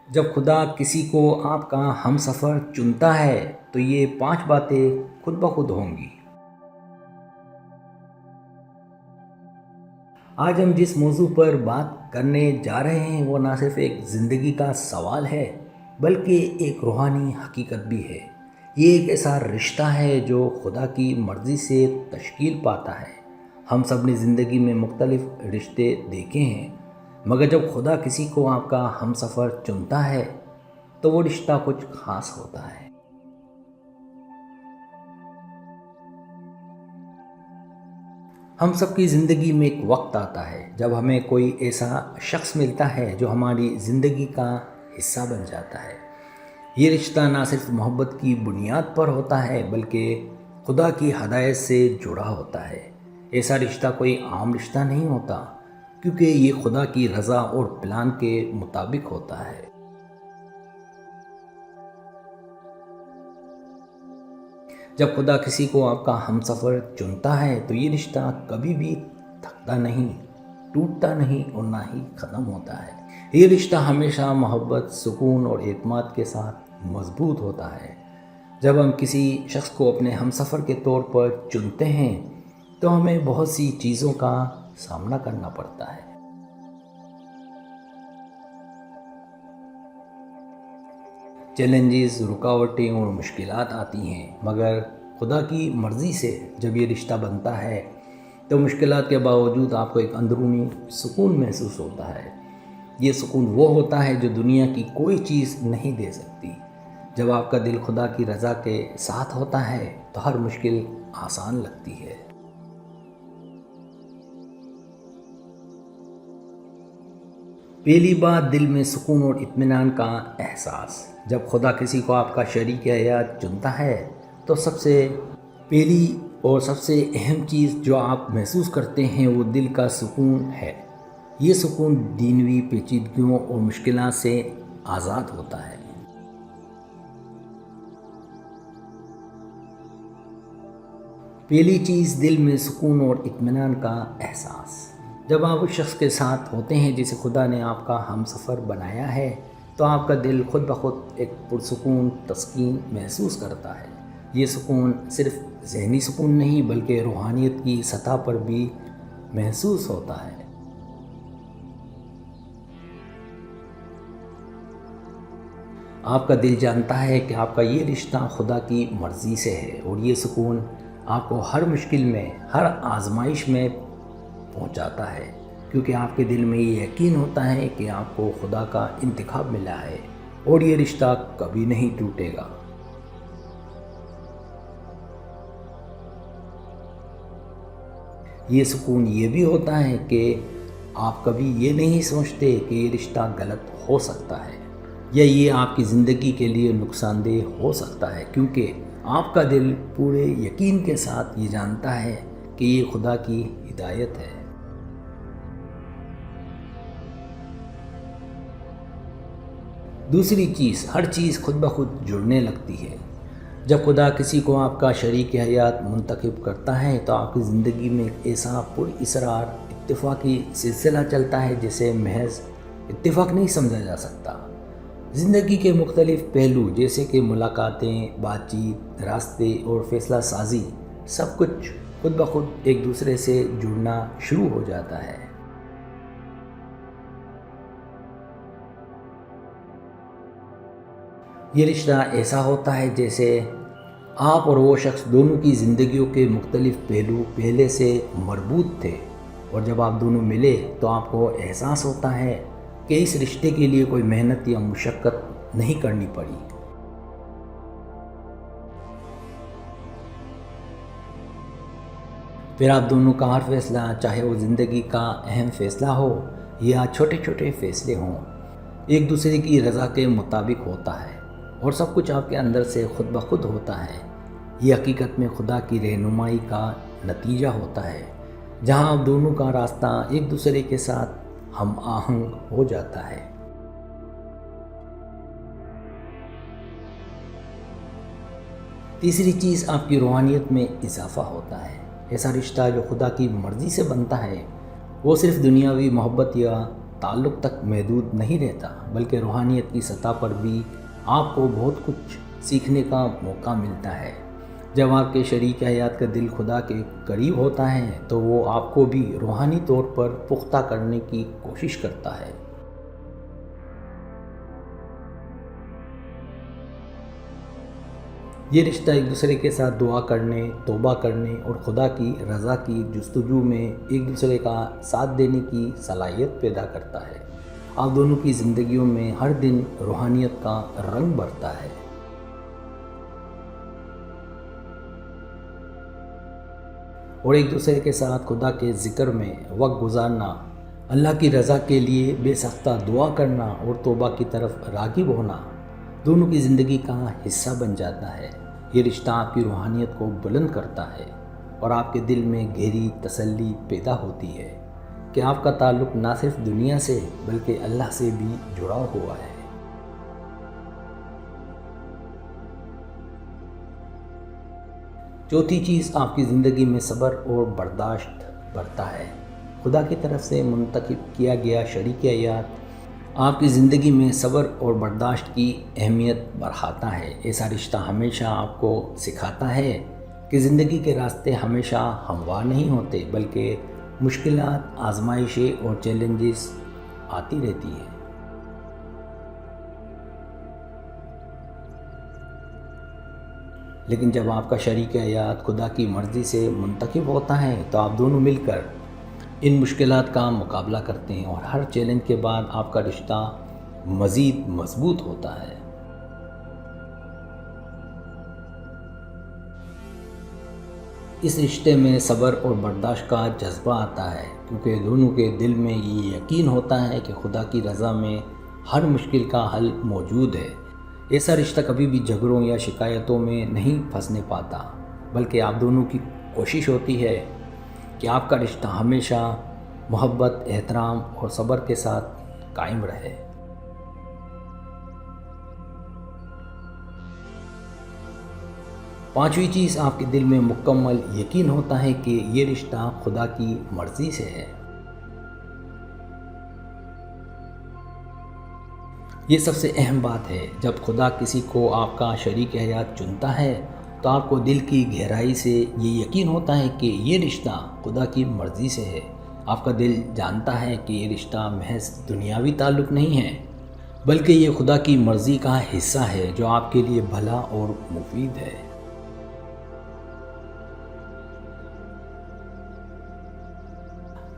جب خدا کسی کو آپ کا ہم سفر چنتا ہے تو یہ 5 باتیں خود بخود ہوں گی۔ آج ہم جس موضوع پر بات کرنے جا رہے ہیں وہ نہ صرف ایک زندگی کا سوال ہے بلکہ ایک روحانی حقیقت بھی ہے۔ یہ ایک ایسا رشتہ ہے جو خدا کی مرضی سے تشکیل پاتا ہے۔ ہم سب نے زندگی میں مختلف رشتے دیکھے ہیں، مگر جب خدا کسی کو آپ کا ہم سفر چنتا ہے تو وہ رشتہ کچھ خاص ہوتا ہے۔ ہم سب کی زندگی میں ایک وقت آتا ہے جب ہمیں کوئی ایسا شخص ملتا ہے جو ہماری زندگی کا حصہ بن جاتا ہے۔ یہ رشتہ نہ صرف محبت کی بنیاد پر ہوتا ہے بلکہ خدا کی ہدایت سے جڑا ہوتا ہے۔ ایسا رشتہ کوئی عام رشتہ نہیں ہوتا کیونکہ یہ خدا کی رضا اور پلان کے مطابق ہوتا ہے۔ جب خدا کسی کو آپ کا ہم سفر چنتا ہے تو یہ رشتہ کبھی بھی تھکتا نہیں، ٹوٹتا نہیں اور نہ ہی ختم ہوتا ہے۔ یہ رشتہ ہمیشہ محبت، سکون اور اعتماد کے ساتھ مضبوط ہوتا ہے۔ جب ہم کسی شخص کو اپنے ہم سفر کے طور پر چنتے ہیں تو ہمیں بہت سی چیزوں کا سامنا کرنا پڑتا ہے۔ چیلنجز، رکاوٹیں اور مشکلات آتی ہیں، مگر خدا کی مرضی سے جب یہ رشتہ بنتا ہے تو مشکلات کے باوجود آپ کو ایک اندرونی سکون محسوس ہوتا ہے۔ یہ سکون وہ ہوتا ہے جو دنیا کی کوئی چیز نہیں دے سکتی۔ جب آپ کا دل خدا کی رضا کے ساتھ ہوتا ہے تو ہر مشکل آسان لگتی ہے۔ پہلی بات، دل میں سکون اور اطمینان کا احساس۔ جب خدا کسی کو آپ کا شریک حیات چنتا ہے تو سب سے پہلی اور سب سے اہم چیز جو آپ محسوس کرتے ہیں وہ دل کا سکون ہے۔ یہ سکون دنیاوی پیچیدگیوں اور مشکلات سے آزاد ہوتا ہے۔ پہلی چیز، دل میں سکون اور اطمینان کا احساس۔ جب آپ اس شخص کے ساتھ ہوتے ہیں جسے خدا نے آپ کا ہم سفر بنایا ہے تو آپ کا دل خود بخود ایک پرسکون تسکین محسوس کرتا ہے۔ یہ سکون صرف ذہنی سکون نہیں بلکہ روحانیت کی سطح پر بھی محسوس ہوتا ہے۔ آپ کا دل جانتا ہے کہ آپ کا یہ رشتہ خدا کی مرضی سے ہے اور یہ سکون آپ کو ہر مشکل میں، ہر آزمائش میں پہنچاتا ہے، کیونکہ آپ کے دل میں یہ یقین ہوتا ہے کہ آپ کو خدا کا انتخاب ملا ہے اور یہ رشتہ کبھی نہیں ٹوٹے گا۔ یہ سکون یہ بھی ہوتا ہے کہ آپ کبھی یہ نہیں سوچتے کہ یہ رشتہ غلط ہو سکتا ہے یا یہ آپ کی زندگی کے لیے نقصان دہ ہو سکتا ہے، کیونکہ آپ کا دل پورے یقین کے ساتھ یہ جانتا ہے کہ یہ خدا کی ہدایت ہے۔ دوسری چیز، ہر چیز خود بخود جڑنے لگتی ہے۔ جب خدا کسی کو آپ کا شریک حیات منتخب کرتا ہے تو آپ کی زندگی میں ایک ایسا پر اسرار اتفاقی سلسلہ چلتا ہے جسے محض اتفاق نہیں سمجھا جا سکتا۔ زندگی کے مختلف پہلو جیسے کہ ملاقاتیں، بات چیت، راستے اور فیصلہ سازی، سب کچھ خود بخود ایک دوسرے سے جڑنا شروع ہو جاتا ہے۔ یہ رشتہ ایسا ہوتا ہے جیسے آپ اور وہ شخص دونوں کی زندگیوں کے مختلف پہلو پہلے سے مربوط تھے، اور جب آپ دونوں ملے تو آپ کو احساس ہوتا ہے کہ اس رشتے کے لیے کوئی محنت یا مشقت نہیں کرنی پڑی۔ پھر آپ دونوں کا ہر فیصلہ، چاہے وہ زندگی کا اہم فیصلہ ہو یا چھوٹے چھوٹے فیصلے ہوں، ایک دوسرے کی رضا کے مطابق ہوتا ہے اور سب کچھ آپ کے اندر سے خود بخود ہوتا ہے۔ یہ حقیقت میں خدا کی رہنمائی کا نتیجہ ہوتا ہے، جہاں آپ دونوں کا راستہ ایک دوسرے کے ساتھ ہم آہنگ ہو جاتا ہے۔ تیسری چیز، آپ کی روحانیت میں اضافہ ہوتا ہے۔ ایسا رشتہ جو خدا کی مرضی سے بنتا ہے وہ صرف دنیاوی محبت یا تعلق تک محدود نہیں رہتا بلکہ روحانیت کی سطح پر بھی آپ کو بہت کچھ سیکھنے کا موقع ملتا ہے۔ جب آپ کے شریک حیات کا دل خدا کے قریب ہوتا ہے تو وہ آپ کو بھی روحانی طور پر پختہ کرنے کی کوشش کرتا ہے۔ یہ رشتہ ایک دوسرے کے ساتھ دعا کرنے، توبہ کرنے اور خدا کی رضا کی جستجو میں ایک دوسرے کا ساتھ دینے کی صلاحیت پیدا کرتا ہے۔ آپ دونوں کی زندگیوں میں ہر دن روحانیت کا رنگ بڑھتا ہے۔ اور ایک دوسرے کے ساتھ خدا کے ذکر میں وقت گزارنا، اللہ کی رضا کے لیے بے سختہ دعا کرنا اور توبہ کی طرف راغب ہونا دونوں کی زندگی کا حصہ بن جاتا ہے۔ یہ رشتہ آپ کی روحانیت کو بلند کرتا ہے اور آپ کے دل میں گہری تسلی پیدا ہوتی ہے کہ آپ کا تعلق نہ صرف دنیا سے بلکہ اللہ سے بھی جڑا ہوا ہے۔ چوتھی چیز، آپ کی زندگی میں صبر اور برداشت بڑھتا ہے۔ خدا کی طرف سے منتخب کیا گیا شریک حیات آپ کی زندگی میں صبر اور برداشت کی اہمیت بڑھاتا ہے۔ ایسا رشتہ ہمیشہ آپ کو سکھاتا ہے کہ زندگی کے راستے ہمیشہ ہموار نہیں ہوتے بلکہ مشکلات، آزمائشیں اور چیلنجز آتی رہتی ہیں۔ لیکن جب آپ کا شریک حیات خدا کی مرضی سے منتخب ہوتا ہے تو آپ دونوں مل کر ان مشکلات کا مقابلہ کرتے ہیں اور ہر چیلنج کے بعد آپ کا رشتہ مزید مضبوط ہوتا ہے۔ اس رشتے میں صبر اور برداشت کا جذبہ آتا ہے کیونکہ دونوں کے دل میں یہ یقین ہوتا ہے کہ خدا کی رضا میں ہر مشکل کا حل موجود ہے۔ ایسا رشتہ کبھی بھی جھگڑوں یا شکایتوں میں نہیں پھنسنے پاتا بلکہ آپ دونوں کی کوشش ہوتی ہے کہ آپ کا رشتہ ہمیشہ محبت، احترام اور صبر کے ساتھ قائم رہے۔ پانچویں چیز، آپ کے دل میں مکمل یقین ہوتا ہے کہ یہ رشتہ خدا کی مرضی سے ہے۔ یہ سب سے اہم بات ہے۔ جب خدا کسی کو آپ کا شریک حیات چنتا ہے تو آپ کو دل کی گہرائی سے یہ یقین ہوتا ہے کہ یہ رشتہ خدا کی مرضی سے ہے۔ آپ کا دل جانتا ہے کہ یہ رشتہ محض دنیاوی تعلق نہیں ہے بلکہ یہ خدا کی مرضی کا حصہ ہے جو آپ کے لیے بھلا اور مفید ہے۔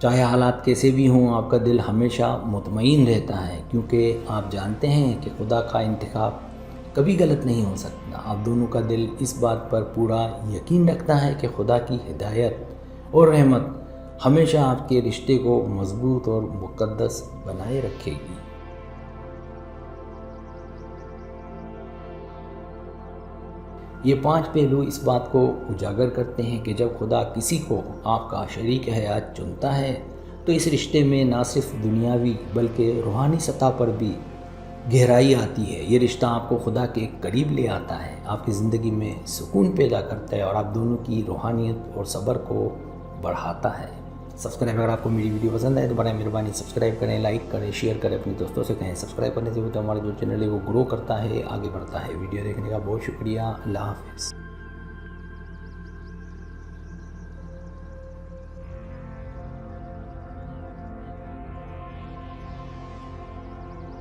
چاہے حالات کیسے بھی ہوں، آپ کا دل ہمیشہ مطمئن رہتا ہے کیونکہ آپ جانتے ہیں کہ خدا کا انتخاب کبھی غلط نہیں ہو سکتا۔ آپ دونوں کا دل اس بات پر پورا یقین رکھتا ہے کہ خدا کی ہدایت اور رحمت ہمیشہ آپ کے رشتے کو مضبوط اور مقدس بنائے رکھے گی۔ یہ 5 پہلو اس بات کو اجاگر کرتے ہیں کہ جب خدا کسی کو آپ کا شریک حیات چنتا ہے تو اس رشتے میں نہ صرف دنیاوی بلکہ روحانی سطح پر بھی گہرائی آتی ہے۔ یہ رشتہ آپ کو خدا کے قریب لے آتا ہے، آپ کی زندگی میں سکون پیدا کرتا ہے اور آپ دونوں کی روحانیت اور صبر کو بڑھاتا ہے۔ سبسکرائب، اگر آپ کو میری ویڈیو پسند آئے تو برائے مہربانی سبسکرائب کریں، لائک کریں، شیئر کریں، اپنے دوستوں سے کہیں۔ سبسکرائب کرنے سے ہمارا جو چینل ہے وہ گرو کرتا ہے، آگے بڑھتا ہے۔ ویڈیو دیکھنے کا بہت شکریہ۔ اللہ حافظ۔